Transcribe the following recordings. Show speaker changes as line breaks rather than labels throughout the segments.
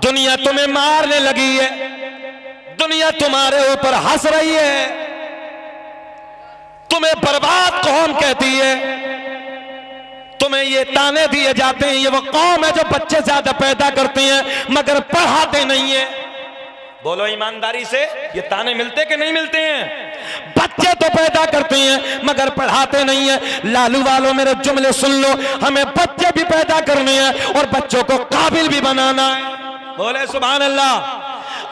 दुनिया तुम्हें मारने लगी है, दुनिया तुम्हारे ऊपर हंस रही है, तुम्हें बर्बाद कौम कहती है, तुम्हें ये ताने दिए जाते हैं ये वो कौम है जो बच्चे ज्यादा पैदा करते हैं मगर पढ़ाते नहीं है। बोलो ईमानदारी से, ये ताने मिलते कि नहीं मिलते हैं? बच्चे तो पैदा करते हैं मगर पढ़ाते नहीं है। लालू वालों मेरे जुमले सुन लो, हमें बच्चे भी पैदा करने हैं और बच्चों को काबिल भी बनाना है। बोले सुभान अल्लाह।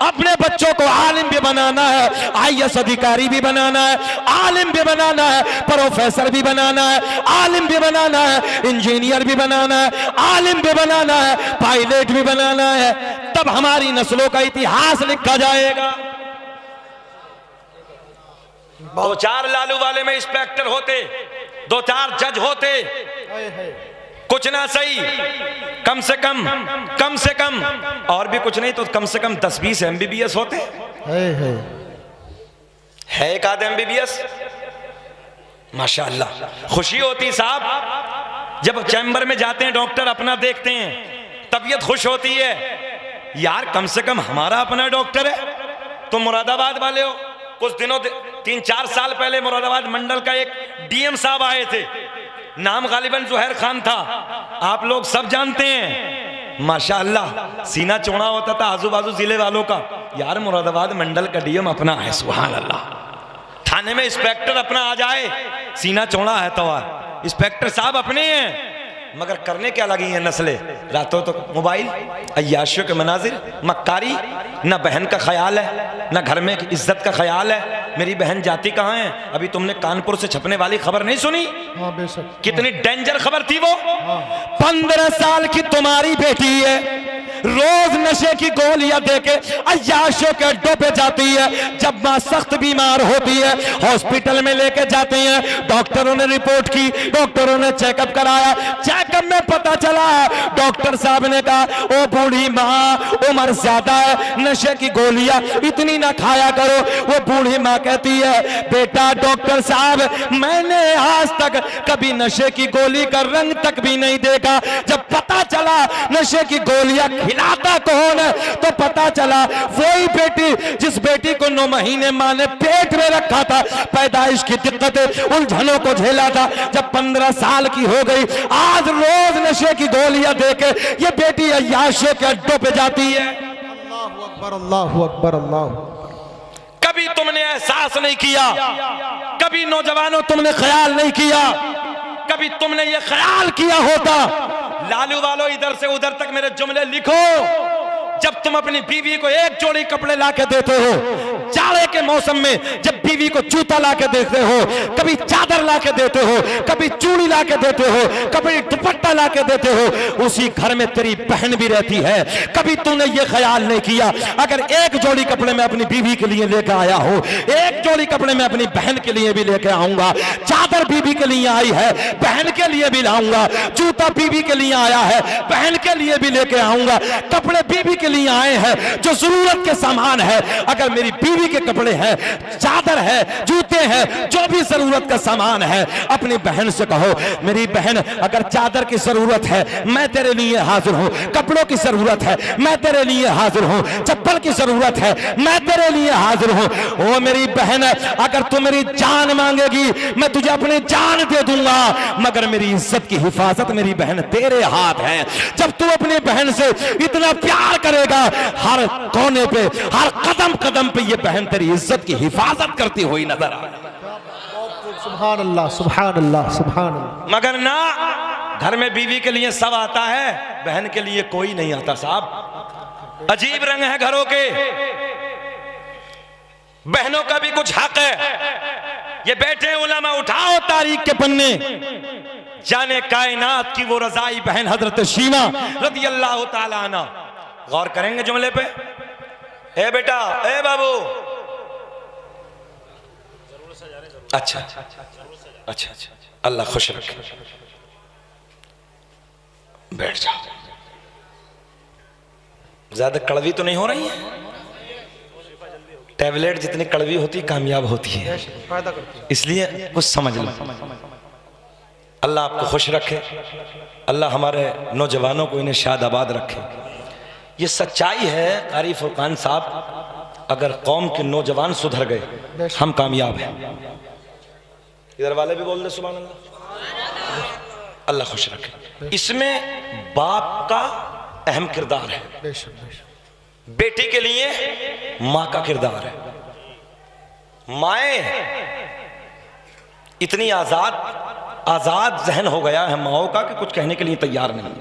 अपने बच्चों को आलिम भी बनाना है, आईएएस अधिकारी भी बनाना है, आलिम भी बनाना है, प्रोफेसर भी बनाना है, आलिम भी बनाना है, इंजीनियर भी बनाना है, आलिम भी बनाना है, पायलट भी बनाना है। तब हमारी नस्लों का इतिहास लिखा जाएगा। दो चार लालू वाले में इंस्पेक्टर होते, दो चार जज होते, कुछ ना सही कम से कम और भी कुछ नहीं तो कम से कम 10-20 MBBS होते। है एक आध MBBS माशाअल्लाह। खुशी होती साहब जब चैम्बर में जाते हैं, डॉक्टर अपना देखते हैं, तबीयत खुश होती है यार कम से कम हमारा अपना डॉक्टर है। तुम मुरादाबाद वाले हो, कुछ दिनों 3-4 साल पहले मुरादाबाद मंडल का एक DM साहब आए थे, नाम गालिबन जुहैर खान था, आप लोग सब जानते हैं। माशाअल्लाह सीना चौड़ा होता था आजू बाजू जिले वालों का, यार मुरादाबाद मंडल का DM अपना है, सुभान अल्लाह। थाने में इंस्पेक्टर अपना आ जाए, सीना चौड़ा है तो इंस्पेक्टर साहब अपने हैं, मगर करने क्या लगी हैं नस्लें? रातों तो मोबाइल, अय्याशियों के मनाजिर, मक्कारी, न बहन का ख्याल है, न घर में इज्जत का ख्याल है। मेरी बहन जाती कहाँ है? अभी तुमने कानपुर से छपने वाली खबर नहीं सुनी?
हाँ बेशक।
कितनी डेंजर खबर थी वो। 15 साल की तुम्हारी बेटी है, रोज नशे की गोलियां देके अय्याशों के अड्डों पे जाती है। जब मां सख्त बीमार होती है हॉस्पिटल में लेके जाते हैं, डॉक्टरों ने रिपोर्ट की, डॉक्टरों ने चेकअप कराया, चेकअप में पता चला डॉक्टर साहब ने कहा ओ बूढ़ी माँ उम्र ज्यादा है, नशे की गोलियां इतनी ना खाया करो। वो बूढ़ी माँ कहती है बेटा डॉक्टर साहब मैंने आज तक कभी नशे की गोली का रंग तक भी नहीं देखा। जब पता चला नशे की गोलियां खिलाता कौन है तो पता चला वही बेटी जिस बेटी को 9 महीने मां ने पेट में रखा था, पैदाइश की दिक्कतें उलझनों को झेला था। जब 15 साल की हो गई आज रोज नशे की गोलियां देके ये बेटी अय्याशों के अड्डों पे जाती है।
अल्लाहु अकबर, अल्लाहु अकबर, अल्लाहु।
कभी तुमने एहसास नहीं किया, कभी नौजवानों तुमने ख्याल नहीं किया, कभी तुमने ये ख्याल किया होता। लालू वालों इधर से उधर तक मेरे जुमले लिखो। जब तुम अपनी बीवी को एक जोड़ी कपड़े लाके देते हो, जाड़े के मौसम में जब बीवी को जूता लाके देते हो, कभी चादर लाके देते हो, कभी चूड़ी लाके देते हो, कभी दुपट्टा लाके देते हो, उसी घर में तेरी बहन भी रहती है। कभी तूने ये ख्याल नहीं किया अगर एक जोड़ी कपड़े में अपनी बीवी के लिए लेकर आया हो, एक जोड़ी कपड़े में अपनी बहन के लिए भी लेकर आऊंगा, चादर बीवी के लिए आई है बहन के लिए भी लाऊंगा, जूता बीवी के लिए आया है बहन के लिए भी लेके आऊंगा, कपड़े बीवी के लिए आए हैं जो जरूरत के सामान है, अगर मेरी बीवी के कपड़े हैं, चादर है, जूते हैं, जो भी जरूरत का सामान है, अपनी बहन से कहो मेरी बहन अगर चादर की जरूरत है मैं तेरे लिए हाजिर हूं, कपड़ों की जरूरत है मैं तेरे लिए हाजिर हूं, चप्पल की जरूरत है मैं तेरे लिए हाजिर हूं। ओ मेरी बहन अगर तू मेरी जान मांगेगी मैं तुझे अपनी जान दे दूंगा, मगर मेरी इज्जत की हिफाजत मेरी बहन तेरे हाथ है। जब तू अपनी बहन से इतना प्यार करेगा हर कोने पे हर कदम कदम पे ये बहन तेरी इज्जत की हिफाजत करती हुई नजर आए।
सुभान अल्लाह, सुभान अल्लाह, सुभान अल्लाह।
मगर ना, घर में बीवी के लिए सब आता है, बहन के लिए कोई नहीं आता साहब। अजीब रंग है घरों के। बहनों का भी कुछ हक है। ये बैठे उलमा उठाओ तारीख के पन्ने, जाने कायनात की वो रजाई बहन हजरत शीमा रज़ी अल्लाह ताला अन्हा। गौर करेंगे जुमले पे? ए बेटा, ए बाबू, अच्छा अच्छा अच्छा, अल्लाह खुश रखे, बैठ जाओ। ज्यादा कड़वी तो नहीं हो रही है? टैबलेट जितनी कड़वी होती कामयाब होती है, इसलिए कुछ समझ लो। अल्लाह आपको खुश रखे, अल्लाह हमारे नौजवानों को इन्हें शाद आबाद रखे। ये सच्चाई है कारी फुरकान साहब। अगर कौम के नौजवान सुधर गए हम कामयाब हैं। इधर वाले भी बोल दे सुभान अल्लाह, अल्लाह खुश रखे। इसमें बाप का अहम किरदार है, बेटी के लिए माँ का किरदार है। माएँ इतनी आजाद जहन हो गया है माओ का कि कुछ कहने के लिए तैयार नहीं।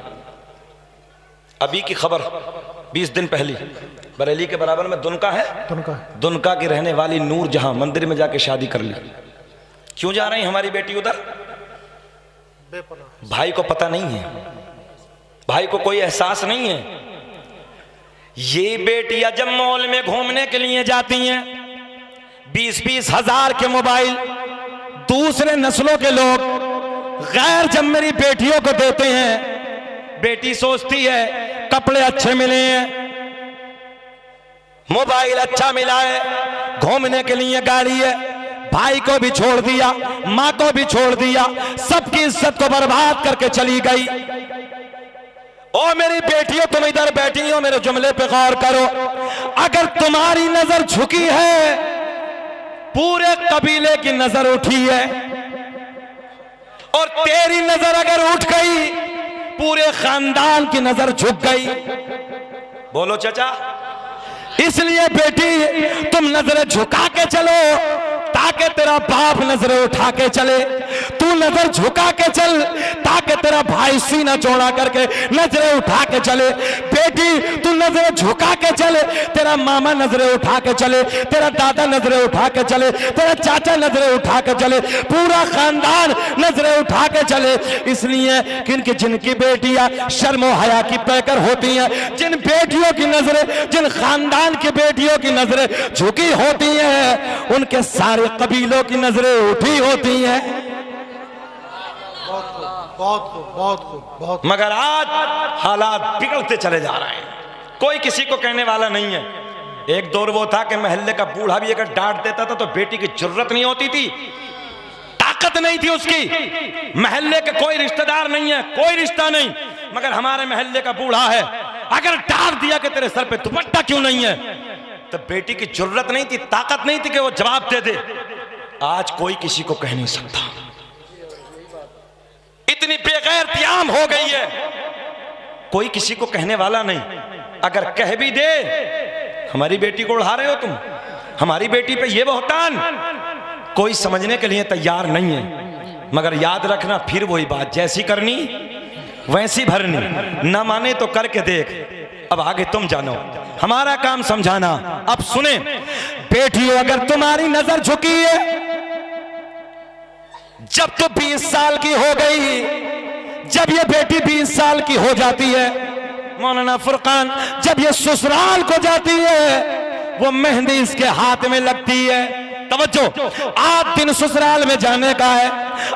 अभी की खबर 20 दिन पहले बरेली के बराबर में दुनका है, दुनका की रहने वाली नूर जहां मंदिर में जाके शादी कर ली। क्यों जा रही हमारी बेटी उधर? भाई को पता नहीं है, भाई को कोई एहसास नहीं है। ये बेटियां जब मॉल में घूमने के लिए जाती हैं, 20-20 हजार के मोबाइल दूसरे नस्लों के लोग गैर जब मेरी बेटियों को देते हैं, बेटी सोचती है कपड़े अच्छे मिले हैं, मोबाइल अच्छा मिला है, घूमने के लिए गाड़ी है, भाई को भी छोड़ दिया, माँ को भी छोड़ दिया, सबकी इज्जत को बर्बाद करके चली गई। ओ मेरी बेटियों, तुम इधर बैठी हो, मेरे जुमले पे गौर करो। अगर तुम्हारी नजर झुकी है, पूरे कबीले की नजर उठी है, और तेरी नजर अगर उठ गई, पूरे खानदान की नजर झुक गई। बोलो चाचा। इसलिए बेटी तुम नजरें झुका के चलो ताकि तेरा बाप नजरें उठा के चले। तू नजर झुका के चल ताकि तेरा भाई सीना चौड़ा करके नजरें उठा के चले। बेटी तू नजरें झुका के चले, तेरा मामा नजरें उठा के चले, तेरा दादा नजरें उठा के चले, तेरा चाचा नजरें उठा के चले, पूरा खानदान नजरें उठा के चले। इसलिए कि जिनकी बेटियां शर्म और हया की पैकर होती हैं, जिन बेटियों की नजरें, जिन खानदान की बेटियों की नजरें झुकी होती हैं, उनके सारे कबीलों की नजरें उठी होती हैं। बहुत। मगर आज हालात बिगड़ते चले जा रहे हैं, कोई किसी को कहने वाला नहीं है। एक दौर वो था कि मोहल्ले का बूढ़ा भी अगर डांट देता था तो बेटी की जरूरत नहीं होती थी, ताकत नहीं थी उसकी। मोहल्ले के कोई रिश्तेदार नहीं है, कोई रिश्ता नहीं, मगर हमारे मोहल्ले का बूढ़ा है, अगर डांट दिया कि तेरे सर पे दुपट्टा क्यों नहीं है, तो बेटी की जरूरत नहीं थी, ताकत नहीं थी कि वो जवाब दे दे। आज कोई किसी को कह नहीं सकता, इतनी बेगैरती आम हो गई है, कोई किसी को कहने वाला नहीं। अगर कह भी दे, हमारी बेटी को उड़ा रहे हो तुम, हमारी बेटी पे ये बहतान, कोई समझने के लिए तैयार नहीं है। मगर याद रखना, फिर वही बात, जैसी करनी वैसी भरनी, ना माने तो करके देख। अब आगे तुम जानो, हमारा काम समझाना। अब सुने बेटियों, अगर तुम्हारी नजर झुकी है, जब तो 20 साल की हो गई, जब ये बेटी 20 साल की हो जाती है, मौलाना फुरकान, जब ये ससुराल को जाती है, वो मेहंदी इसके हाथ में लगती है। तवज्जो, आज दिन ससुराल में जाने का है।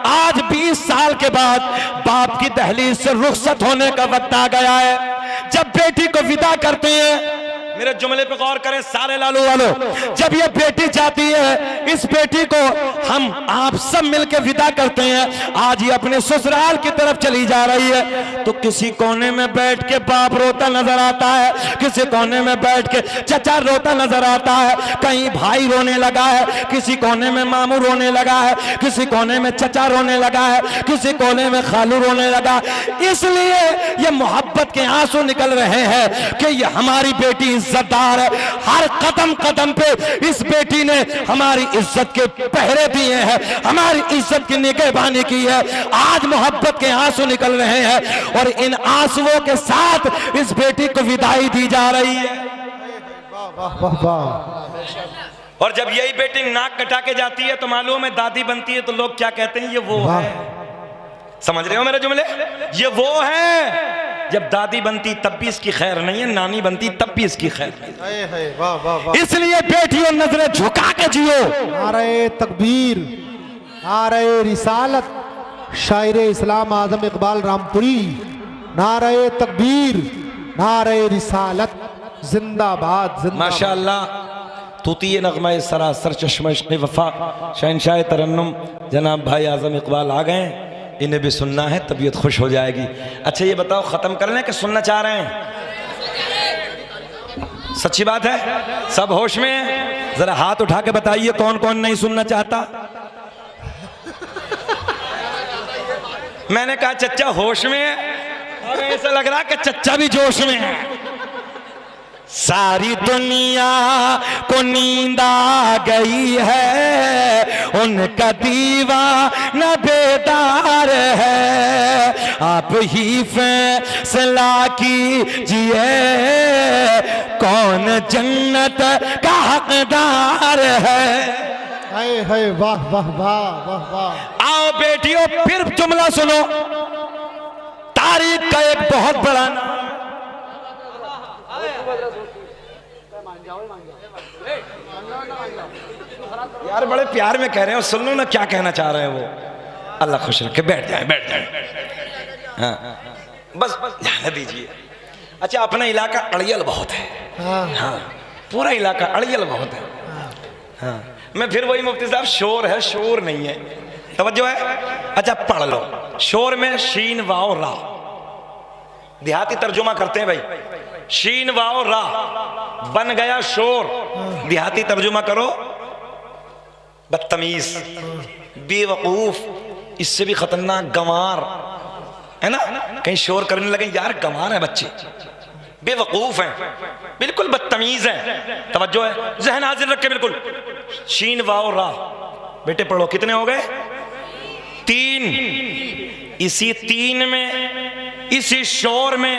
आज 20 साल के बाद बाप की दहलीज से रुखसत होने का वक्त आ गया है। जब बेटी को विदा करते हैं, मेरे जुमले पे गौर करें सारे लालू वालों, जब ये बेटी जाती है, इस बेटी को हम आप सब मिलकर विदा करते हैं। आज ये अपने ससुराल की तरफ चली जा रही है, तो किसी कोने में बैठ के बाप रोता नजर आता है, किसी कोने में बैठ के चचा रोता नजर आता है, कहीं भाई रोने लगा है, किसी कोने में मामू रोने लगा है, किसी कोने में चचा रोने लगा है, किसी कोने में खालू रोने लगा। इसलिए ये मोहब्बत के आंसू निकल रहे हैं कि ये हमारी बेटी इज्जतदार है। हर कदम कदम पे इस बेटी ने हमारी इज्जत के पहरे दिए हैं, हमारी इज्जत की निगहबानी की है। आज मोहब्बत के आंसू निकल रहे हैं और इन आंसुओं के साथ इस बेटी को विदाई दी जा रही है। और जब यही बेटी नाक कटा के जाती है तो मालूम है दादी बनती है, तो लोग क्या कहते हैं, ये वो है। समझ रहे हो मेरे जुमले? ये वो है। जब दादी बनती तब भी इसकी खैर नहीं है, नानी बनती तब भी इसकी खैर नहीं। इसलिए बेटियों नजरें झुका के जियो।
नारे तकबीर, नारे रिसालत, शायर इस्लाम आजम इकबाल रामपुरी, नारे तकबीर, नारे रिसालत, जिंदाबाद जिंदाबाद।
माशाअल्लाह, तूती नगमा सरासर चश्मा इश्क़ वफा, शहंशाह तरन्नुम जनाब भाई आजम इकबाल आ गए, इन्हें भी सुनना है, तबीयत खुश हो जाएगी। अच्छा ये बताओ, ख़त्म कर लें कि सुनना चाह रहे हैं? सच्ची बात है, सब होश में है? जरा हाथ उठा के बताइए कौन कौन नहीं सुनना चाहता। मैंने कहा चच्चा होश में है, और ऐसा लग रहा कि चच्चा भी जोश में है। सारी दुनिया को नींद आ गई है, उनका दीवाना बेदार है। आप ही फैसला कीजिए कौन जन्नत का हकदार है।
हाय वाह वाह वाह वाह वाह।
आओ बेटियों फिर जुमला सुनो, तारीख का एक बहुत बड़ा नाम। यार बड़े प्यार में कह रहे हो, सुन लो ना क्या कहना चाह रहे हैं वो। अल्लाह खुश रखे, बैठ जाए बैठ जाए। हाँ बस जाने दीजिए। अच्छा अपना इलाका अड़ियल बहुत है। हाँ पूरा इलाका अड़ियल बहुत है। हाँ मैं फिर वही मुफ्ती साहब, शोर है शोर नहीं है, तवज्जो है। अच्छा पढ़ लो, शोर में शीन वाओ रा, देहाती तर्जुमा करते हैं भाई, शीन वाओ रा बन गया शोर। देहाती तर्जुमा करो बदतमीज, बेवकूफ, इससे भी खतरनाक गंवार, है ना। कहीं शोर करने लगे यार गंवार है बच्चे, बेवकूफ हैं, बिल्कुल बदतमीज हैं। तवज्जो है, जहन हाजिर रख के बिल्कुल। शीन वाओ रा, बेटे पढ़ो, कितने हो गए? 3। इसी 3 में, इसी शोर में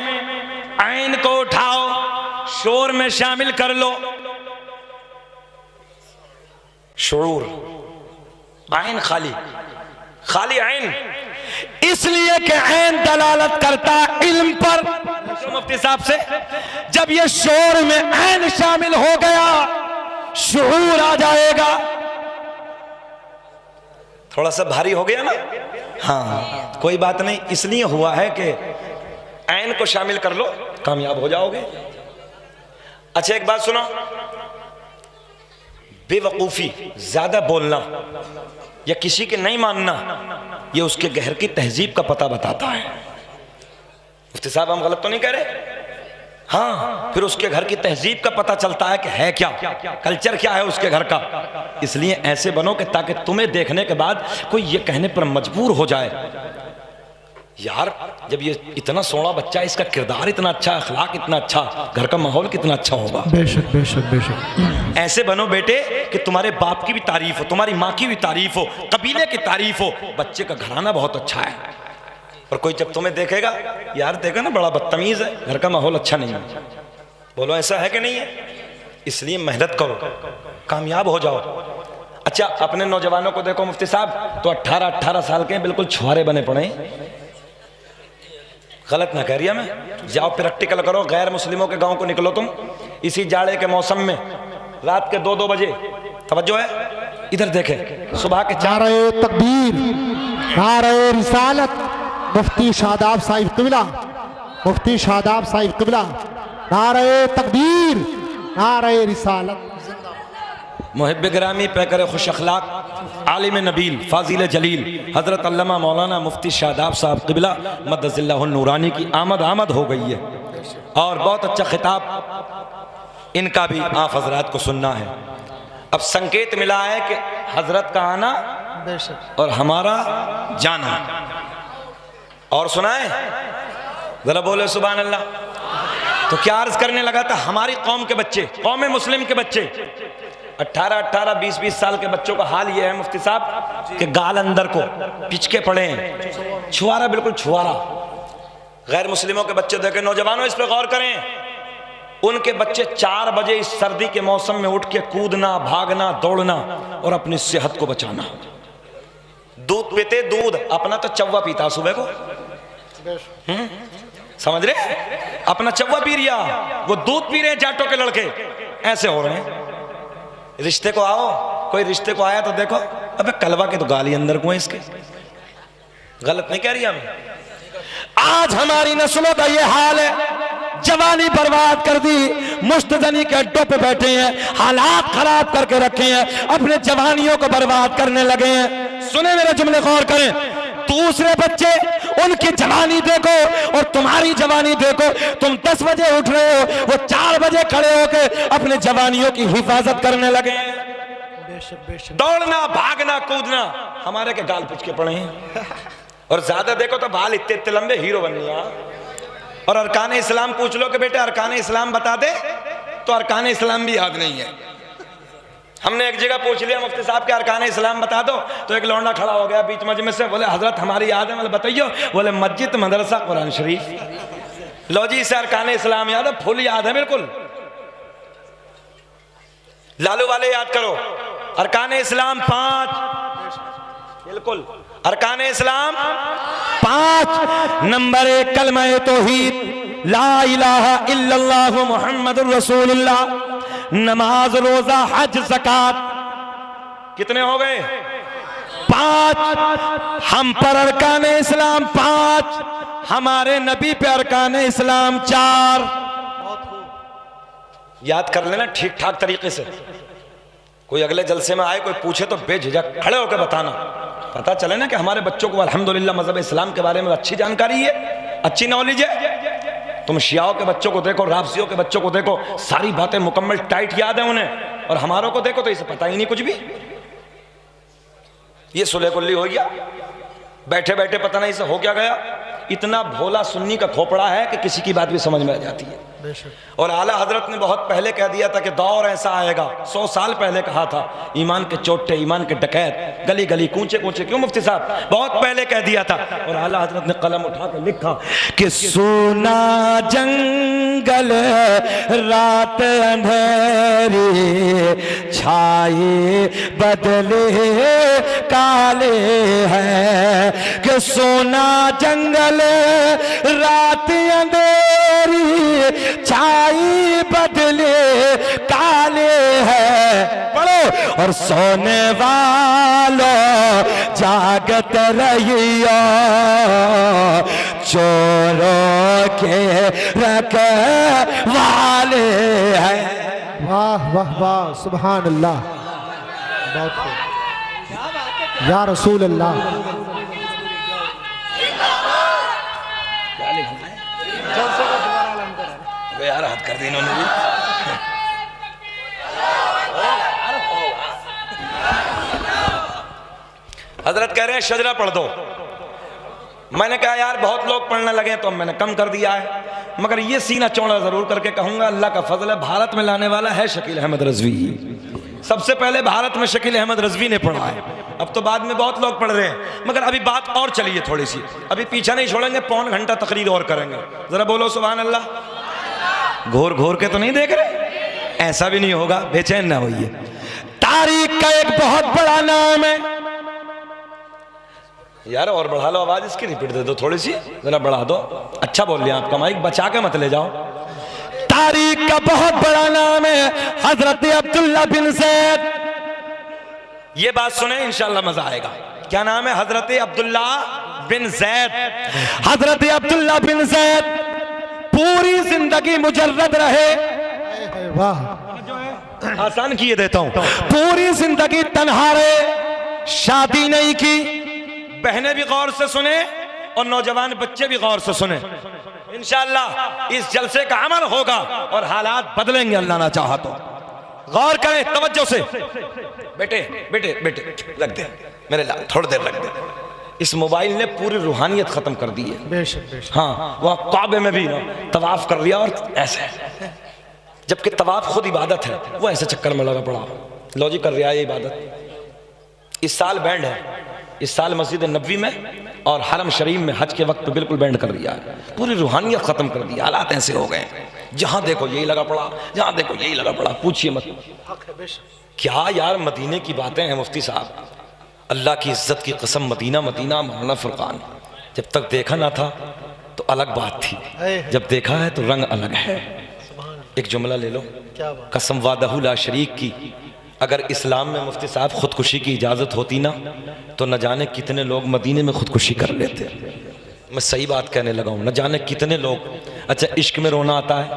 आइन को उठाओ, शोर में शामिल कर लो। शऊर, आइन खाली, खाली आइन, इसलिए कि आइन दलालत करता इल्म पर। मुफ्ती साहब से जब ये शोर में आइन शामिल हो गया, शऊर आ जाएगा। थोड़ा सा भारी हो गया ना? हाँ कोई बात नहीं, इसलिए हुआ है कि आइन को शामिल कर लो, कामयाब हो जाओगे। अच्छा एक बात सुनो, बेवकूफी, ज्यादा बोलना या किसी के नहीं मानना, ये उसके गहर की तहजीब का पता बताता है। मुफ्ती साहब हम गलत तो नहीं कह रहे? हाँ फिर उसके घर की तहजीब का पता चलता है कि है क्या, कल्चर क्या है उसके घर का। इसलिए ऐसे बनो कि ताकि तुम्हें देखने के बाद कोई ये कहने पर मजबूर हो जाए, यार जब ये इतना सोना बच्चा, इसका किरदार इतना अच्छा, अखलाक इतना अच्छा, घर का माहौल कितना अच्छा होगा।
बेशक बेशक बेशक।
ऐसे बनो बेटे कि तुम्हारे बाप की भी तारीफ हो, तुम्हारी माँ की भी तारीफ हो, कबीले की तारीफ हो, बच्चे का घराना बहुत अच्छा है। और कोई जब तुम्हें देखेगा, यार देखो ना बड़ा बदतमीज है, घर का माहौल अच्छा नहीं है, बोलो ऐसा है कि नहीं है? इसलिए मेहनत करो, कामयाब हो जाओ। अच्छा अपने नौजवानों को देखो मुफ्ती साहब, तो 18-18 साल के बिल्कुल छुआरे बने पड़े। गलत ना कह रही मैं, जाओ प्रैक्टिकल करो, गैर मुस्लिमों के गांव को निकलो तुम इसी जाड़े के मौसम में, रात के 2-2 बजे। तवज्जो है, इधर देखें, सुबह के 4।
नारे तकबीर, नारे रिसालत, मुफ्ती शादाब साहिब किबला, मुफ्ती शादाब साहिब किबला, नारे तकबीर, नारे रिसालत।
मुहिब गिरामी, पैकर खुश अखलाक, आलिम नबील, फाजिल जलील, हजरत अल्लामा मौलाना मुफ्ती शादाब साहब क़िबला मद्दज़िल्लाहुन नूरानी की आमद हो गई है। और बहुत अच्छा खिताब इनका भी आप हजरात को सुनना है। अब संकेत मिला है कि हजरत का आना और हमारा जाना। और सुनाए जरा, बोले सुभान अल्लाह। तो क्या अर्ज करने लगा था, हमारी कौम के बच्चे, कौम मुस्लिम के बच्चे, 18-18, 20-20 साल के बच्चों का हाल ये है मुफ्ती साहब कि गाल अंदर को पिचके पड़े हैं, छुआरा, बिल्कुल छुआरा। गैर मुस्लिमों के बच्चे देखे, नौजवानों इस पर गौर करें, उनके बच्चे 4 बजे इस सर्दी के मौसम में उठ के कूदना, भागना, दौड़ना और अपनी सेहत को बचाना। दूध पीते, दूध अपना तो चव्वा पीता सुबह को, समझ रहे, अपना चव्वा पी रिया, वो दूध पी रहे हैं जाटों के लड़के, ऐसे हो रहे हैं। रिश्ते को आओ, कोई रिश्ते को आया तो देखो, अबे कलवा के तो गाली अंदर को है इसके। गलत नहीं कह रही हम। आज हमारी नस्लों का ये हाल है, जवानी बर्बाद कर दी, मुश्तजनी के अड्डों पे बैठे हैं, हालात खराब करके रखे हैं, अपने जवानियों को बर्बाद करने लगे हैं। सुने मेरे जुमले, गौर करें। दूसरे बच्चे उनकी जवानी देखो और तुम्हारी जवानी देखो। तुम 10 बजे उठ रहे हो, वो 4 बजे खड़े होकर अपने जवानियों की हिफाजत करने लगे। दौड़ना भागना कूदना, हमारे के गाल पिच के पड़े हैं। और ज्यादा देखो तो बाल इतने इतने लंबे, हीरो बननी। और अरकान इस्लाम पूछ लो कि बेटे अरकान इस्लाम बता दे, तो अरकान इस्लाम भी याद नहीं है। हमने एक जगह पूछ लिया मुफ्ती साहब के अरकान इस्लाम बता दो, तो एक लौंडा खड़ा हो गया बीच मजमे से, बोले हजरत हमारी याद है। बोले बताइयो। बोले मस्जिद, मदरसा, कुरान शरीफ। लो जी, इसे अरकान इस्लाम याद है, फुल याद है बिल्कुल। लालू वाले याद करो, अरकान इस्लाम 5, बिल्कुल अरकान इस्लाम 5। नंबर 1 कलमा तौहीद, ला इलाहा इल्लल्लाहु मुहम्मदुर रसूलुल्लाह। नमाज, रोजा, हज, ज़कात, कितने हो गए? 5। हम पर अरकान इस्लाम 5, हमारे नबी पे अरकान इस्लाम 4। याद कर लेना ठीक ठाक तरीके से। कोई अगले जलसे में आए, कोई पूछे तो बेझिझक खड़े होकर बताना, पता चले ना कि हमारे बच्चों को अल्हम्दुलिल्लाह मज़हब इस्लाम के बारे में अच्छी जानकारी है, अच्छी नॉलेज है। तुम शियाओं के बच्चों को देखो, राफसियों के बच्चों को देखो, सारी बातें मुकम्मल टाइट याद है उन्हें। और हमारों को देखो तो इसे पता ही नहीं कुछ भी। ये सुले कुल्ली हो गया, बैठे बैठे पता नहीं इसे हो क्या गया। इतना भोला सुन्नी का खोपड़ा है कि किसी की बात भी समझ में आ जाती है। और आला हजरत ने बहुत पहले कह दिया था कि दौर ऐसा आएगा, 100 साल पहले कहा था, ईमान के चोटे, ईमान के डकैत गली गली कूचे कूचे। क्यों मुफ्ती साहब? बहुत पहले कह दिया था। और आला हजरत ने कलम उठा कर लिखा कि सोना जंगल रात अंधेरी, छाए बदले काले हैं। कि सोना जंगल रात अंधेरी, छाई बदले काले हैं। पढ़ो। और सोने वालों जागत रहियो, चोरों के रखवाले हैं।
वाह वाह वाह, सुभान अल्लाह, बहुत खूब या रसूल अल्लाह।
यार हाथ कर दी इन्होंने भी। हजरत कह रहे हैं शजरा पढ़ दो। मैंने कहा यार बहुत लोग पढ़ने लगे तो मैंने कम कर दिया है, मगर ये सीना चौड़ा जरूर करके कहूंगा, अल्लाह का फजल है, भारत में लाने वाला है शकील अहमद रजवी। सबसे पहले भारत में शकील अहमद रजवी ने पढ़ा है। अब तो बाद में बहुत लोग पढ़ रहे हैं, मगर अभी बात और चलिए थोड़ी सी, अभी पीछा नहीं छोड़ेंगे, पौन घंटा तकरीर और करेंगे। जरा बोलो सुभान अल्लाह। घोर घोर के तो नहीं देख रहे, ऐसा भी नहीं होगा, बेचैन ना होइए। तारीख का एक बहुत बड़ा नाम है यार। और बढ़ा लो आवाज इसकी, रिपीट दे दो थोड़ी सी, जरा बढ़ा दो। अच्छा बोल लिया आपका माइक, बचा के मत ले जाओ। तारीख का बहुत बड़ा नाम है हजरत अब्दुल्ला बिन ज़ैद। ये बात सुने इंशाअल्लाह मजा आएगा। क्या नाम है? हजरत अब्दुल्ला बिन ज़ैद। हजरत अब्दुल्ला बिन ज़ैद पूरी जिंदगी मुजर्रद रहे।
वाह,
आसान किए देता हूं। पूरी जिंदगी तन्हा रहे, शादी नहीं की। बहनें भी गौर से सुने और नौजवान बच्चे भी गौर से सुने। इंशाअल्लाह इस जलसे का अमल होगा और हालात बदलेंगे अल्लाह ना चाहा तो। गौर करें तवज्जो से। बेटे बेटे बेटे लग दे मेरे लाल, थोड़ी देर लग दे। इस मोबाइल ने पूरी रूहानियत खत्म कर दी है।
बेशक बेशक।
हाँ, वह काबे में भी तवाफ कर लिया और ऐसे, जबकि तवाफ खुद इबादत है, वो ऐसे चक्कर में लगा पड़ा। लॉजिक कर रहा है ये इबादत। इस साल बैंड है, इस साल मस्जिद नबवी में और हरम शरीफ में हज के वक्त बिल्कुल बैंड कर दिया है। पूरी रूहानियत खत्म कर दी। हालात ऐसे हो गए, जहां देखो यही लगा पड़ा, जहां देखो यही लगा पड़ा। पूछिए मत क्या यार, मदीने की बातें हैं मुफ्ती साहब। अल्लाह की इज्जत की कसम, मदीना मदीना मौलाना फुरकान। जब तक देखा ना था तो अलग बात थी, जब देखा है तो रंग अलग है। एक जुमला ले लो, कसम वादहु ला शरीक की। अगर इस्लाम में मुफ्ती साहब खुदकुशी की इजाज़त होती ना, तो न जाने कितने लोग मदीने में खुदकुशी कर लेते। मैं सही बात कहने लगा हूँ, न जाने कितने लोग। अच्छा, इश्क में रोना आता है,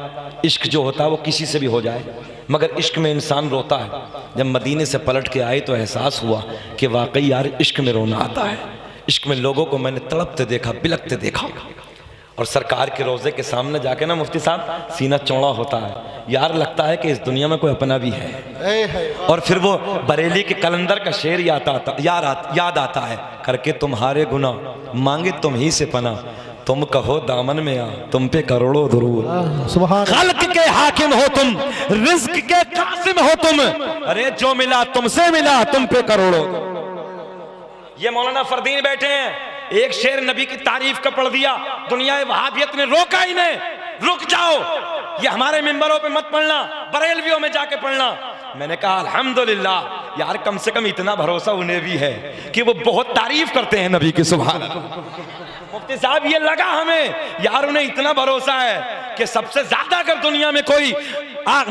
इश्क जो होता है वो किसी से भी हो जाए, मगर इश्क में इंसान रोता है। जब मदीने से पलट के आए तो एहसास हुआ कि वाकई यार इश्क में रोना आता है। इश्क में लोगों को मैंने तड़पते देखा, बिलकते देखा। और सरकार के रोज़े के सामने जाके ना मुफ्ती साहब सीना चौड़ा होता है, यार लगता है कि इस दुनिया में कोई अपना भी है। और फिर वो बरेली के कलंदर का शेर याद आता है, करके तुम्हारे गुनाह मांगे तुम ही से पना, तुम कहो दामन में आ तुम पे करोड़ों दुरूद।
सुभान
खल्क के हाकिम हो तुम, रिज्क के कासिम हो तुम, अरे जो मिला तुमसे मिला तुम पे करोड़ों। ये मौलाना फरदीन बैठे हैं, एक शेर नबी की तारीफ का पढ़ दिया, दुनिया वहाबियत ने रोका ही नहीं, रुक जाओ, ये हमारे मिंबरों पे मत पढ़ना, बरेलवियों में जाके पढ़ना। मैंने कहा अल्हम्दुलिल्लाह यार, कम से कम इतना भरोसा उन्हें भी है कि वो बहुत तारीफ करते हैं नबी की। सुभान अल्लाह। मुफ्ती साहब ये लगा हमें यार, उन्हें इतना भरोसा है कि सबसे ज्यादा अगर दुनिया में कोई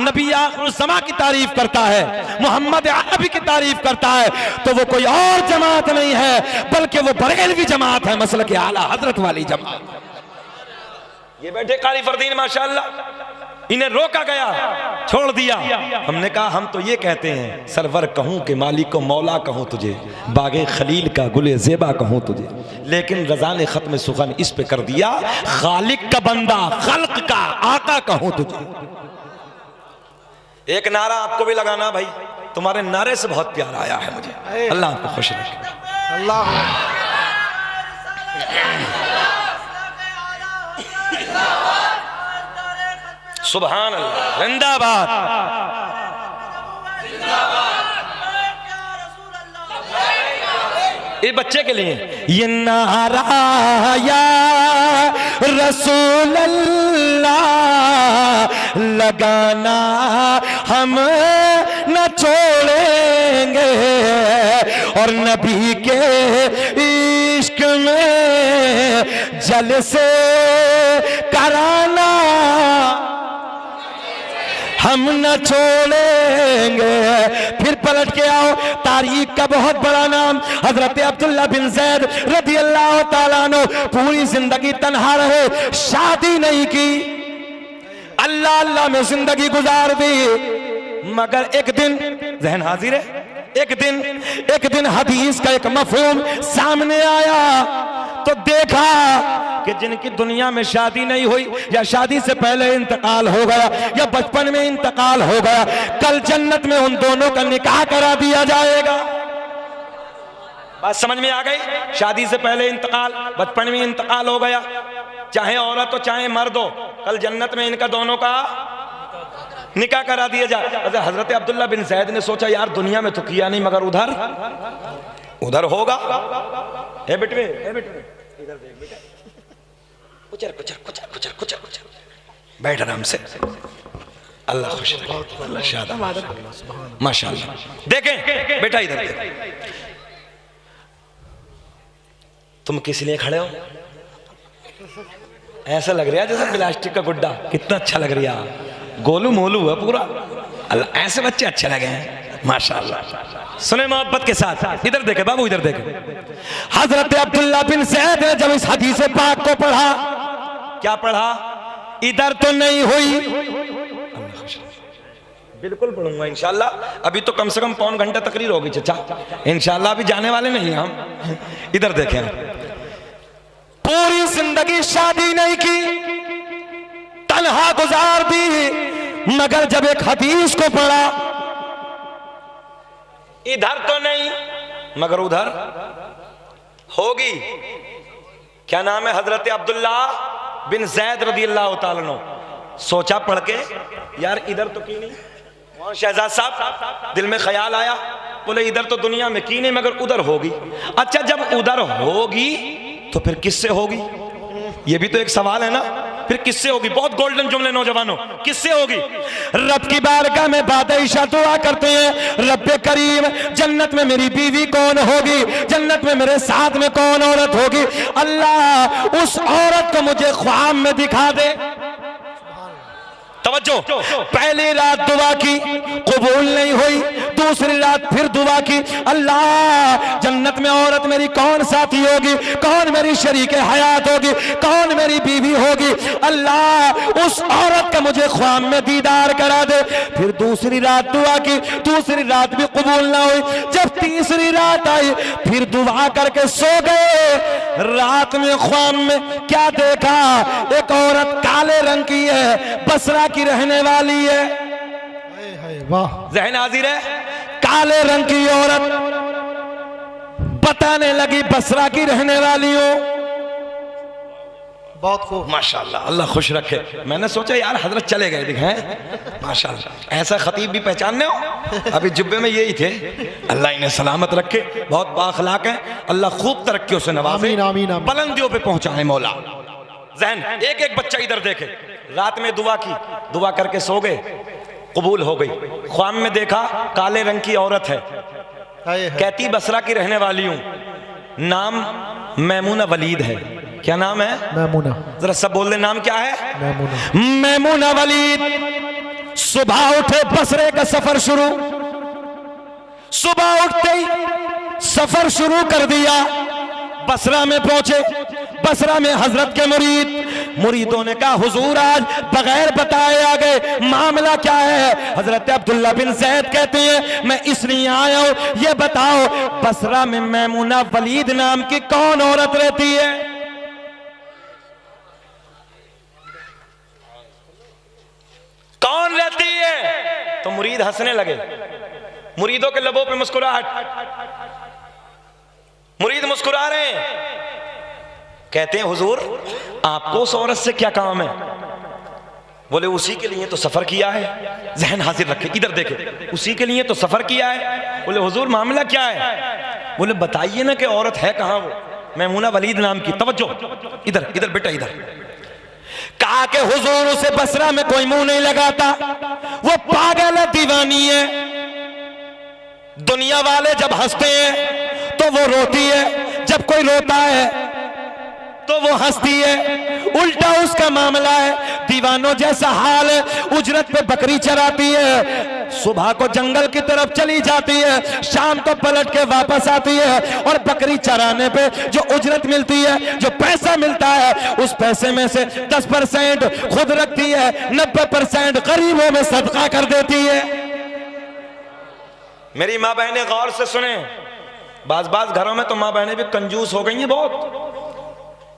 नबी आखिरुज़्ज़मा की तारीफ करता है, मोहम्मद अरबी की तारीफ करता है, तो वो कोई और जमात नहीं है बल्कि वो बरेलवी जमात है, मसलक आला हजरत वाली जमात। ये बैठे कारी फरदीन माशाअल्लाह, इन्हें रोका गया, छोड़ दिया। हमने कहा हम तो ये कहते हैं सरवर कहूँ कि मालिक को मौला कहूँ तुझे, बागे खलील का गुले ज़ेबा कहूँ तुझे, लेकिन रज़ा ने ख़त्म सुखन इस पे कर दिया, खालिक का बंदा खल्क का आका कहूँ तुझे। एक नारा आपको भी लगाना भाई, तुम्हारे नारे से बहुत प्यार आया है मुझे। अल्लाह आपको खुश रखे।
अल्लाह
सुभान अल्लाह, जिंदाबाद। ये बच्चे के लिए ये नारा या रसूल अल्लाह लगाना हम न छोड़ेंगे, और नबी के इश्क में जलसे कराना हम न छोड़ेंगे। फिर पलट के आओ, तारीख का बहुत बड़ा नाम हजरत अब्दुल्ला बिन ज़ैद रज़ी अल्लाह ताला अन्हु, पूरी जिंदगी तन्हा रहे, शादी नहीं की, अल्लाह अल्लाह में जिंदगी गुजार दी। मगर एक दिन, जहन हाजिर है, एक दिन हदीस का एक मफहूम सामने आया, तो देखा कि जिनकी दुनिया में शादी नहीं हुई, या शादी से पहले इंतकाल हो गया, या बचपन में इंतकाल हो गया, कल जन्नत में उन दोनों का निकाह करा दिया जाएगा। बात समझ में आ गई? शादी से पहले इंतकाल, बचपन में इंतकाल हो गया, चाहे औरत हो चाहे मर्द हो, कल जन्नत में इनका दोनों का निकाह करा दिया जाए। हजरत अब्दुल्ला बिन ज़ैद ने सोचा यार दुनिया में तो किया नहीं, मगर उधर होगा। हे बेटे, इधर देख बेटा, कुचर कुचर कुचर कुचर कुचर कुचर, बैठ आराम से, अल्लाह खुश रखे, अल्लाह शादा माशाअल्लाह। देखें बेटा, इधर देख, तुम किस लिए खड़े हो? ऐसा लग रहा है जैसे प्लास्टिक का गुड्डा, कितना अच्छा लग रहा है, गोलू मोलू है पूरा। अल्लाह, ऐसे बच्चे अच्छे लगे हैं माशाअल्लाह। सुने मोहब्बत के साथ, इधर देखे बाबू, इधर देखे। हजरत अब्दुल्ला बिन ज़ैद ने जब इस हदीस पाक को पढ़ा, क्या पढ़ा? इधर तो नहीं हुई, बिल्कुल पढ़ूंगा इंशाल्लाह। अभी तो कम से कम पौन घंटा तकरीर होगी चचा, इंशाल्लाह अभी जाने वाले नहीं हम। इधर देखें, पूरी जिंदगी शादी नहीं की, तन्हा गुजार दी, मगर जब एक हदीस को पढ़ा, इधर तो नहीं मगर उधर होगी। क्या नाम है? हजरत अब्दुल्ला बिन ज़ैद रज़ी अल्लाह ताला अन्हु। सोचा पढ़ के यार इधर तो की नहीं, वहां शहजाद साहब दिल में ख्याल आया, बोले इधर तो दुनिया में की नहीं मगर उधर होगी। अच्छा जब उधर होगी तो फिर किससे होगी? ये भी तो एक सवाल है ना, फिर किससे होगी? बहुत गोल्डन जुमले नौजवानों, किससे होगी? रब की बारगाह में बादशाह दुआ करते हैं, रब्बे करीम जन्नत में मेरी बीवी कौन होगी, जन्नत में मेरे साथ में कौन औरत होगी, अल्लाह उस औरत को मुझे ख्वाब में दिखा दे। तवज्जो, पहली रात दुआ की कबूल नहीं हुई, दूसरी रात फिर दुआ की, अल्लाह जन्नत में औरत मेरी कौन साथी होगी, कौन मेरी शरीक हयात होगी, कौन मेरी बीवी होगी, अल्लाह उस औरत का मुझे ख्वाब में दीदार करा दे। फिर दूसरी रात दुआ की, दूसरी रात भी कबूल ना हुई। जब तीसरी रात आई फिर दुआ करके सो गए। रात में ख्वाब में क्या देखा, एक औरत काले रंग की है, बसरा की रहने वाली है।
वाह,
ज़हन हाजिर है, काले रंग की औरत बताने लगी बसरा की रहने वाली हो।
बहुत खूब,
माशाल्लाह, अल्लाह खुश रखे। मैंने सोचा यार हजरत चले गए दिखाएं, माशाल्लाह ऐसा खतीब भी पहचानने हो। अभी जुब्बे में यही थे, अल्लाह इन्हें सलामत रखे, बहुत बाखलाक है, अल्लाह खूब तरक्कियों से नवाजे,
आमीन, आमीन, आमीन।
बुलंदियों पे पहुंचाए मौला। जहन एक एक बच्चा इधर देखे, रात में दुआ की, दुआ करके सो गए, कबूल हो गई। ख्वाब में देखा काले रंग की औरत है, कहती बसरा की रहने वाली हूं, नाम मैमूना वलीद है। क्या नाम है?
मैमूना।
जरा सब बोल दे, नाम क्या है?
मैमूना।
मैमूना वलीद। सुबह उठे, बसरे का सफर शुरू, सुबह उठते ही सफर शुरू कर दिया। बसरा में पहुंचे, बसरा में हजरत के मुरीदों ने कहा हुजूर आज बगैर बताए आ गए, मामला क्या है? हजरत अब्दुल्ला बिन ज़ैद कहते हैं मैं इसलिए आया हूं, ये बताओ बसरा में मैमूना वलीद नाम की कौन औरत रहती है? कौन रहती है? तो मुरीद हंसने लगे, मुरीदों के लबों पे मुस्कुराहट, मुरीद मुस्कुरा रहे हैं, कहते हैं हुजूर आपको उस औरत से क्या काम है? बोले उसी के लिए तो सफर किया है। जहन हाजिर रखे, इधर देखे, उसी के लिए तो सफर किया है। बोले हुजूर मामला क्या है? बोले बताइए ना कि औरत है कहां वो? मैमूना वलीद नाम की। तवज्जो, इधर इधर बेटा इधर। कहा कि हुजूर उसे बसरा में कोई मुंह नहीं लगाता, वो पागल है, दीवानी है। दुनिया वाले जब हंसते हैं तो वो रोती है, जब कोई रोता है तो वो हंसती है, उल्टा उसका मामला है। दीवानों जैसा हाल है, उजरत पे बकरी चराती है, सुबह को जंगल की तरफ चली जाती है, शाम को पलट के वापस आती है, और बकरी चराने पे जो उजरत मिलती है, जो पैसा मिलता है, उस पैसे में से 10% खुद रखती है, 90% गरीबों में सदका कर देती है। मेरी माँ बहनें गौर से सुने, बाज घरों में तो माँ बहनें भी कंजूस हो गई हैं बहुत,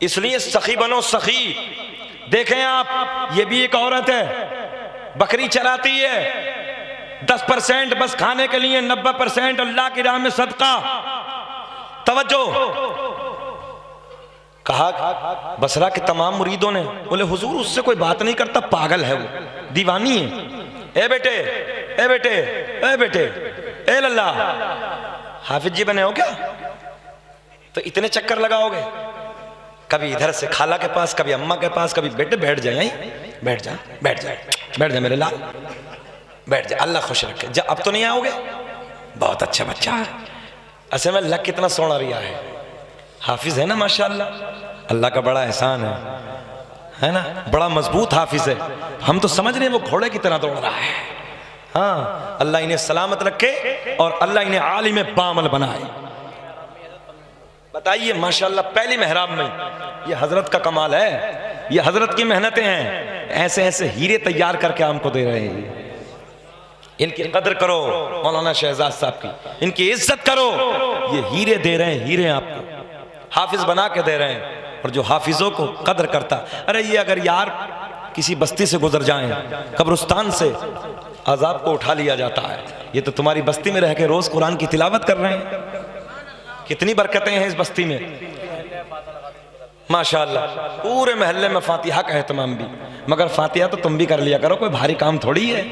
इसलिए सखी बनो सखी। देखें आप, ये भी एक औरत है, बकरी चराती है, 10% बस खाने के लिए, 90% अल्लाह की राह में सदका। तवज्जो, कहा बसरा के तमाम मुरीदों ने, बोले हुजूर उससे कोई बात नहीं करता, पागल है वो, दीवानी है। ए बेटे, ए बेटे, ए बेटे, ए लल्ला, हाफिज जी बने हो क्या? तो इतने चक्कर लगाओगे, कभी इधर से खाला के पास, कभी अम्मा के पास, कभी बेटे बैठ जाए, बैठ जा, बैठ जा, बैठ जा मेरे लाल, बैठ जा, अल्लाह खुश रखे। जब अब तो नहीं आओगे? बहुत अच्छा बच्चा है, असल में लग कितना सोना रिया है, हाफिज है ना माशाअल्लाह, अल्लाह का बड़ा एहसान है ना, बड़ा मजबूत हाफिज है। हम तो समझ रहे हैं वो घोड़े की तरह दौड़ रहा है। हाँ, अल्लाह इन्हें सलामत रखे और अल्लाह इन्हें आलिम बामल बनाए। बताइए माशाअल्लाह, पहली मेहराब में ये हजरत का कमाल है, ये हजरत की मेहनतें हैं, ऐसे ऐसे हीरे तैयार करके हमको दे रहे हैं। इनकी कदर करो, मौलाना शहजाद साहब की, इनकी इज्जत करो, ये हीरे दे रहे हैं, हीरे आपको हाफिज बना के दे रहे हैं। और जो हाफिजों को कदर करता, अरे ये अगर यार किसी बस्ती से गुजर जाएं, कब्रिस्तान से अजाब को उठा लिया जाता है, ये तो तुम्हारी बस्ती में रह के रोज कुरान की तिलावत कर रहे हैं, कितनी बरकतें हैं इस बस्ती में माशाअल्लाह। पूरे मोहल्ले में फातिहा का एहतमाम भी, मगर फातिहा तो तुम भी कर लिया करो, कोई भारी काम थोड़ी है,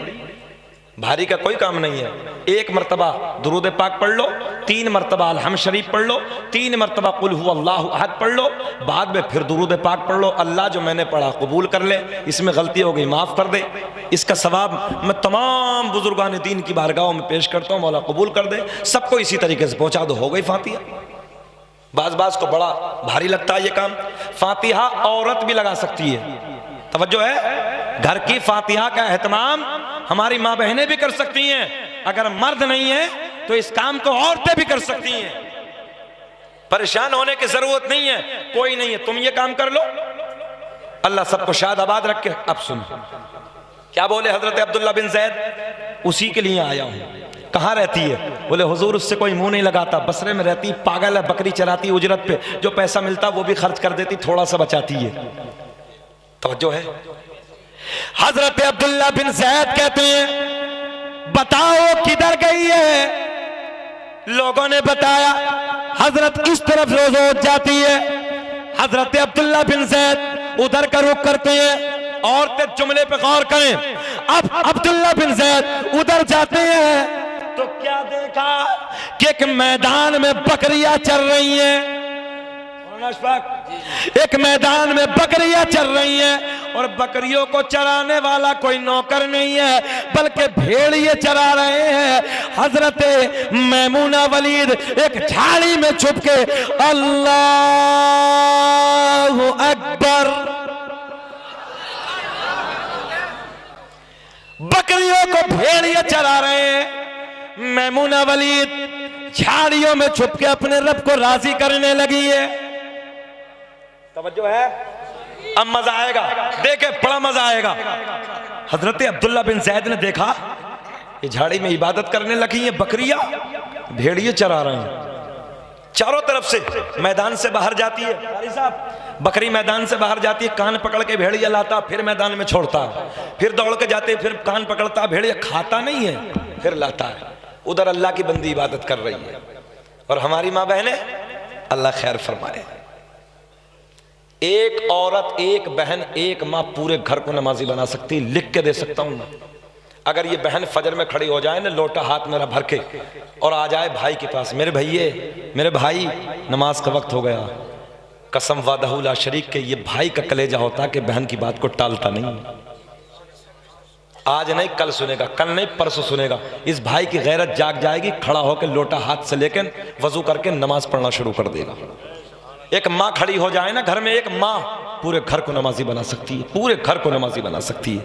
भारी का कोई काम नहीं है। एक मरतबा दुरूद पाक पढ़ लो, 3 मरतबा अलहम शरीफ पढ़ लो, 3 मरतबा कुल हु अल्लाहु अहद पढ़ लो, बाद में फिर दुरूद पाक पढ़ लो, अल्लाह जो मैंने पढ़ा कबूल कर ले, इसमें गलती हो गई माफ़ कर दे। इसका सवाब मैं तमाम बुजुर्गान दीन की बारगाहों में पेश करता हूँ, मौला कबूल कर दे, सबको इसी तरीके से पहुँचा दो, हो गई फातिहा। बाज को बड़ा भारी लगता है ये काम। फातिहा औरत भी लगा सकती है, तवज्जो है, घर की फातिहा का एहतमाम हमारी माँ बहनें भी कर सकती हैं, अगर मर्द नहीं है तो इस काम को औरतें भी कर सकती हैं। परेशान होने की जरूरत नहीं है, कोई नहीं है, तुम ये काम कर लो, अल्लाह सबको शाद आबाद रखे। अब सुनो क्या बोले हजरत अब्दुल्ला बिन जैद, उसी के लिए आया हूं। कहाँ रहती है? बोले हुजूर उससे कोई मुंह नहीं लगाता, बसरे में रहती, पागल है, बकरी चराती उजरत पे, जो पैसा मिलता वो भी खर्च कर देती, थोड़ा सा बचाती है। तवज्जो है? हजरत अब्दुल्ला बिन जैद कहते हैं बताओ किधर गई है? लोगों ने बताया हजरत इस तरफ रोज रोज जाती है। हजरत अब्दुल्ला बिन जैद उधर का रुख करते हैं। औरतें जुमले पे गौर करें। अब अब्दुल्ला बिन जैद उधर जाते हैं तो क्या देखा कि एक मैदान में बकरियां चल रही हैं। एक मैदान में बकरियां चल रही हैं और बकरियों को चराने वाला कोई नौकर नहीं है, बल्कि भेड़िए चरा रहे हैं। हजरत मैमूना वलीद एक झाड़ी में छुप के अल्लाहु अकबर, बकरियों को भेड़िए चरा रहे हैं। मैमूना वलीद झाड़ियों में छुप के अपने रब को राजी करने लगी है। तवज्जो है? अब मजा आएगा, देखे बड़ा मजा आएगा। हजरत अब्दुल्ला बिन जैद ने देखा ये झाड़ी में इबादत करने लगी है, बकरियां भेड़िए चरा रहे हैं। चारों तरफ से मैदान से बाहर जाती है, साहब बकरी मैदान से बाहर जाती है, कान पकड़ के भेड़िया लाता, फिर मैदान में छोड़ता, फिर दौड़ के जाते, फिर कान पकड़ता, भेड़िया खाता नहीं है, फिर लाता है। उधर अल्लाह की बंदी इबादत कर रही है और हमारी माँ बहनें, अल्लाह खैर फरमाए, एक औरत, एक बहन, एक माँ पूरे घर को नमाजी बना सकती है। लिख के दे सकता हूं मैं। अगर ये बहन फजर में खड़ी हो जाए ना, लोटा हाथ मेरा भर के, और आ जाए भाई के पास, मेरे भैये, मेरे भाई नमाज का वक्त हो गया, कसम वादहू ला शरीक के, ये भाई का कलेजा होता कि बहन की बात को टालता नहीं। आज नहीं कल सुनेगा, कल नहीं परसों सुनेगा। इस भाई की गैरत जाग जाएगी, खड़ा होकर लोटा हाथ से लेकर वजू करके नमाज पढ़ना शुरू कर देगा। एक माँ खड़ी हो जाए ना घर में, एक माँ पूरे घर को नमाजी बना सकती है, पूरे घर को नमाजी बना सकती है।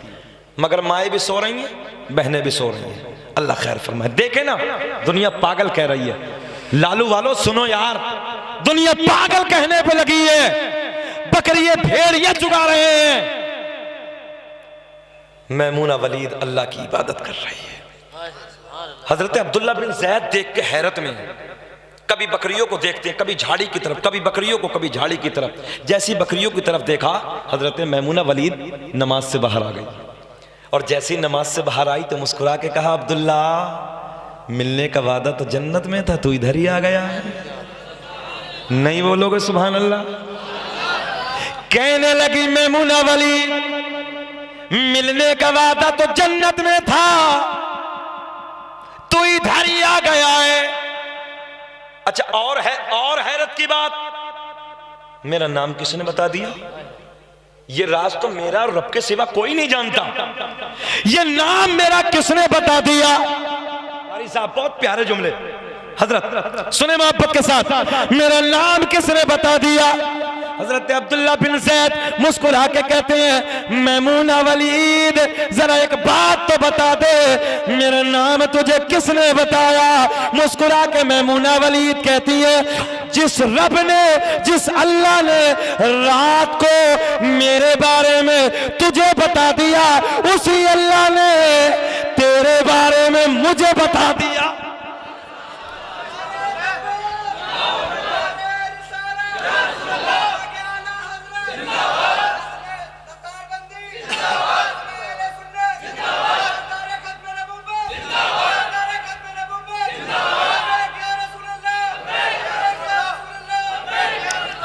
मगर माएँ भी सो रही हैं, बहनें भी सो रही हैं। अल्लाह खैर फरमाए। देखे ना, दुनिया पागल कह रही है। लालू वालों सुनो यार, दुनिया पागल कहने पे लगी है, बकरियां भेड़ियां चुगा रहे हैं। मैमूना वलीद अल्लाह की इबादत कर रही है। हजरत अब्दुल्ला बिन जैद देख के हैरत में, कभी बकरियों को देखते हैं, कभी झाड़ी की तरफ, कभी बकरियों को, कभी झाड़ी की तरफ। जैसी बकरियों की तरफ देखा, हजरत मैमूना वलीद नमाज से बाहर आ गई, और जैसी नमाज से बाहर आई तो मुस्कुरा के कहा, अब्दुल्ला मिलने का वादा तो जन्नत में था, तू इधर ही आ गया है। नहीं बोलोगे सुभान अल्लाह? कहने लगी मैमूना वलीद, मिलने का वादा तो जन्नत में था, तू इधर ही आ गया है। अच्छा, और है, और हैरत की बात, मेरा नाम किसने बता दिया? ये राज तो मेरा और रब के सिवा कोई नहीं जानता। ये नाम मेरा किसने बता दिया? साहब बहुत प्यारे जुमले, हजरत सुने मोहब्बत के साथ, मेरा नाम किसने बता दिया? हजरत अब्दुल्ला बिन जैद मुस्कुरा के कहते हैं, मैमूना वलीद जरा एक बात तो बता दे, मेरा नाम तुझे किसने बताया? मुस्कुरा के मैमूना वलीद कहती है, जिस रब ने, जिस अल्लाह ने रात को मेरे बारे में तुझे बता दिया, उसी अल्लाह ने तेरे बारे में मुझे बता दिया।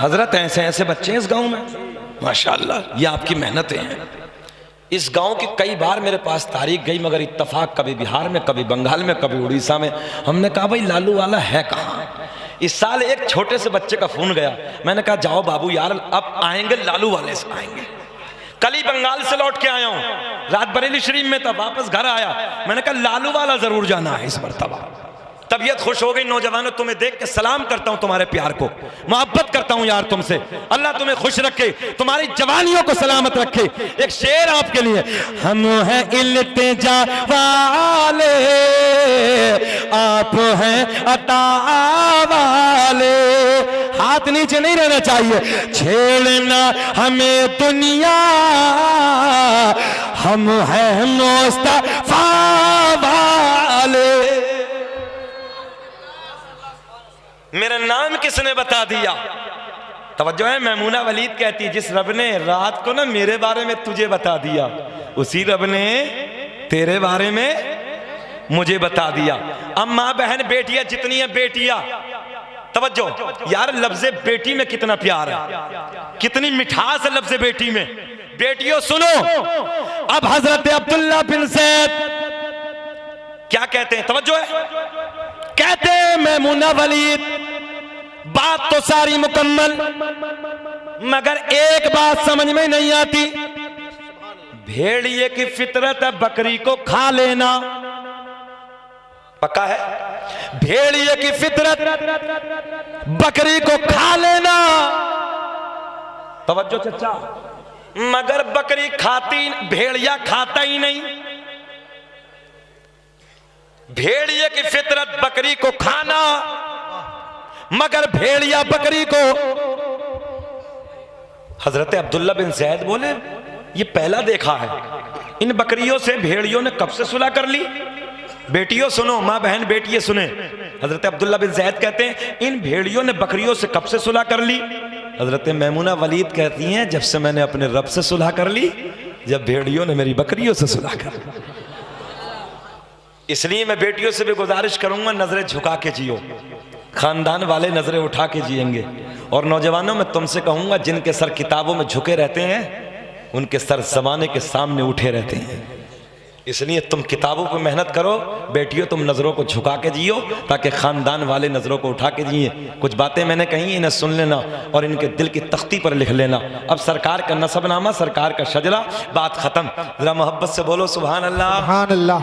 हजरत ऐसे ऐसे बच्चे हैं इस गांव में, माशाअल्लाह, ये आपकी मेहनतें हैं। इस गांव की कई बार मेरे पास तारीख गई, मगर इत्तफाक कभी बिहार में, कभी बंगाल में, कभी उड़ीसा में। हमने कहा भाई लालू वाला है कहाँ? इस साल एक छोटे से बच्चे का फोन गया, मैंने कहा जाओ बाबू यार, अब आएंगे लालू वाले से आएंगे। कल ही बंगाल से लौट के आया हूँ, रात बरेली शरीफ में था, वापस घर आया, मैंने कहा लालू वाला जरूर जाना है इस मरतबा। तबीयत खुश हो गई नौजवानों, तुम्हें देख के सलाम करता हूं, तुम्हारे प्यार को मोहब्बत करता हूं यार तुमसे। अल्लाह तुम्हें खुश रखे, तुम्हारी जवानियों को सलामत रखे। एक शेर आपके लिए, हम हैं इल्तिजा वाले, आप हैं अता वाले। हाथ नीचे नहीं रहना चाहिए। छेड़ना हमें दुनिया, हम हैं मुस्तफा वाले। मेरा नाम किसने बता दिया? तवज्जो है, मैमूना वलीद कहती है, जिस रब ने रात को ना मेरे बारे में तुझे बता दिया, उसी रब ने तेरे बारे में मुझे बता दिया। अम्मा बहन बेटियां जितनी है बेटियां, तवज्जो यार, लफ्ज़े बेटी में कितना प्यार है, कितनी मिठास है लफ्ज़े बेटी में। बेटियों सुनो, अब हजरत अब्दुल्ला बिन ज़ैद क्या कहते हैं, तवज्जो है, कहते हैं मैमूना वलीद, बात तो सारी मुकम्मल, मगर एक बात समझ में नहीं आती। भेड़िए की फितरत है बकरी को खा लेना, पक्का है? भेड़िए की फितरत बकरी को खा लेना, तवज्जो चचा, मगर बकरी खाती, भेड़िया खाता ही नहीं। भेड़िए की फितरत बकरी को खाना, मगर भेड़िया बकरी को। हजरत अब्दुल्ला बिन ज़ैद बोले, ये पहला देखा है, इन बकरियों से भेड़ियों ने कब से सुलह कर ली? बेटियों सुनो, माँ बहन बेटियां सुने, हजरत अब्दुल्ला बिन ज़ैद कहते हैं, इन भेड़ियों ने बकरियों से कब से सुलह कर ली? हजरत मैमूना वलीद कहती हैं, जब से मैंने अपने रब से सुलह कर ली, जब भेड़ियों ने मेरी बकरियों से सुलह कर ली। इसलिए मैं बेटियों से भी गुजारिश करूंगा, नजरें झुका के जियो, खानदान वाले नजरें उठा के जिएंगे। और नौजवानों, मैं तुमसे कहूंगा, जिनके सर किताबों में झुके रहते हैं, उनके सर जमाने के सामने उठे रहते हैं। इसलिए तुम किताबों पर मेहनत करो, बेटियों तुम नजरों को झुका के जियो, ताकि खानदान वाले नजरों को उठा के जिए। कुछ बातें मैंने कही, इन्हें सुन लेना और इनके दिल की तख्ती पर लिख लेना। अब सरकार का नसबनामा, सरकार का शजरा, बात खत्म। जरा मोहब्बत से बोलो सुभान अल्लाह।
सुभान अल्लाह।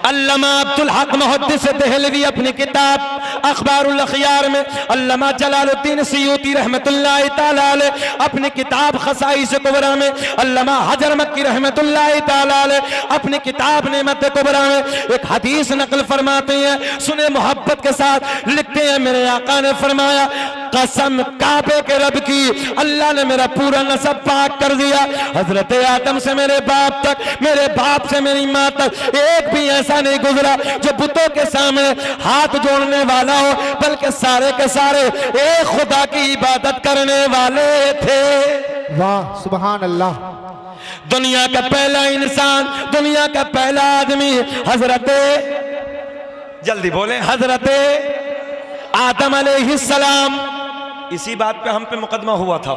अल्लामा अब्दुल हक मुहद्दिस देहलवी अपनी किताब अखबारुल अखयार में, अल्लामा जलालुद्दीन सयूती रहमतुल्लाह तआला अलैह अपनी किताब खसाइस कुबरा में, अल्लामा हजर मक्की रहमतुल्लाह तआला अलैह अपनी किताब नेमत कुबरा में एक हदीस नकल फरमाते हैं, सुने मोहब्बत के साथ, लिखते हैं, मेरे आका ने फरमाया, कसम काबे के रब की, अल्लाह ने मेरा पूरा नसब पाक कर दिया। हजरत आदम से मेरे बाप तक, मेरे बाप से मेरी माँ तक, एक भी ऐसा नहीं गुजरा जो बुतों के सामने हाथ जोड़ने वाला हो, बल्कि सारे के सारे एक खुदा की इबादत करने वाले थे।
वाह सुभान अल्लाह।
दुनिया का पहला इंसान, दुनिया का पहला आदमी हजरत, जल्दी बोले, हजरत आदम अलैहिस्सलाम। इसी बात पे हम पे मुकदमा हुआ था,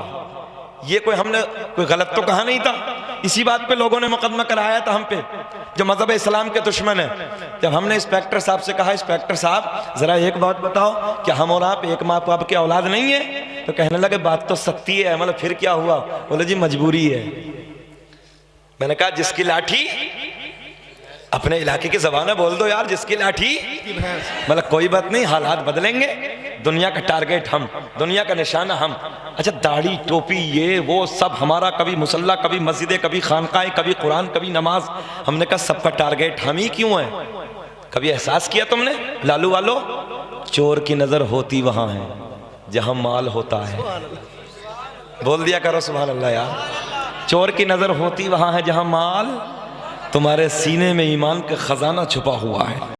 ये कोई हमने कोई गलत तो कहा नहीं था, इसी बात पे लोगों ने मुकदमा कराया था हम पे, जो मजहब इस्लाम के दुश्मन है। जब हमने इंस्पेक्टर साहब से कहा, इंस्पेक्टर साहब जरा एक बात बताओ, क्या हम और आप एक माँ बाप की औलाद नहीं है? तो कहने लगे बात तो सत्य है, मतलब फिर क्या हुआ? बोले जी मजबूरी है। मैंने कहा जिसकी लाठी, अपने इलाके की ज़बान में बोल दो यार, जिसकी लाठी, मतलब कोई बात नहीं, हालात बदलेंगे, दुनिया का टारगेट हम, दुनिया का निशाना हम। अच्छा दाढ़ी टोपी ये वो सब हमारा, कभी मुसल्ला, कभी मस्जिदें, कभी खानकाएं, कभी कुरान, कभी नमाज। हमने कहा सबका टारगेट हम ही क्यों है? कभी एहसास किया तुमने लालू वालों, चोर की नजर होती वहां है जहां माल होता है। बोल दिया करो सुभान अल्लाह यार। चोर की नजर होती वहां है जहां माल, तुम्हारे सीने में ईमान का खजाना छुपा हुआ है।